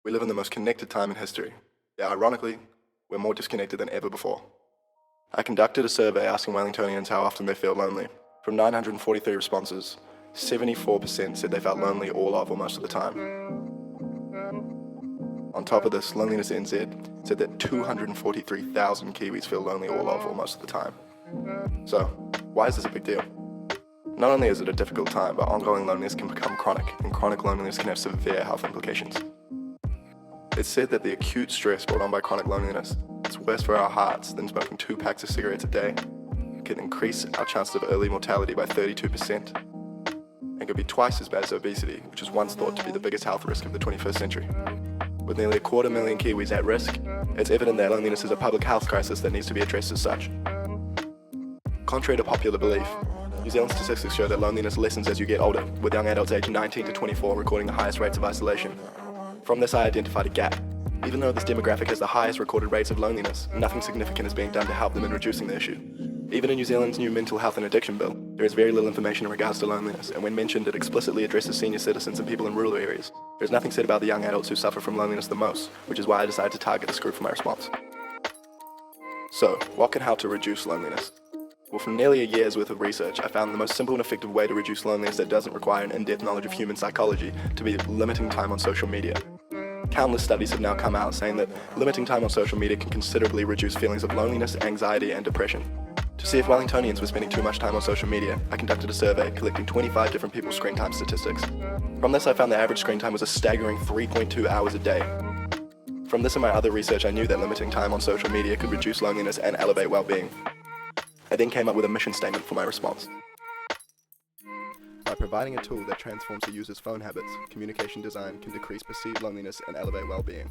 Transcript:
We live in the most connected time in history, yet ironically, we're more disconnected than ever before. I conducted a survey asking Wellingtonians how often they feel lonely. From 943 responses, 74% said they felt lonely all of or most of the time. On top of this, Loneliness NZ said that 243,000 Kiwis feel lonely all of or most of the time. So, why is this a big deal? Not only is it a difficult time, but ongoing loneliness can become chronic, and chronic loneliness can have severe health implications. It's said that the acute stress brought on by chronic loneliness is worse for our hearts than smoking 2 packs of cigarettes a day, can increase our chances of early mortality by 32%, and could be twice as bad as obesity, which is once thought to be the biggest health risk of the 21st century. With nearly 250,000 Kiwis at risk, it's evident that loneliness is a public health crisis that needs to be addressed as such. Contrary to popular belief, New Zealand statistics show that loneliness lessens as you get older, with young adults aged 19 to 24 recording the highest rates of isolation. From this, I identified a gap. Even though this demographic has the highest recorded rates of loneliness, nothing significant is being done to help them in reducing the issue. Even in New Zealand's new Mental Health and Addiction Bill, there is very little information in regards to loneliness, and when mentioned, it explicitly addresses senior citizens and people in rural areas. There's nothing said about the young adults who suffer from loneliness the most, which is why I decided to target this group for my response. So, what can help to reduce loneliness? Well, from nearly a year's worth of research, I found the most simple and effective way to reduce loneliness that doesn't require an in-depth knowledge of human psychology to be limiting time on social media. Countless studies have now come out saying that limiting time on social media can considerably reduce feelings of loneliness, anxiety, and depression. To see if Wellingtonians were spending too much time on social media, I conducted a survey collecting 25 different people's screen time statistics. From this, I found the average screen time was a staggering 3.2 hours a day. From this and my other research, I knew that limiting time on social media could reduce loneliness and elevate well-being. I then came up with a mission statement for my response. By providing a tool that transforms the user's phone habits, communication design can decrease perceived loneliness and elevate well-being.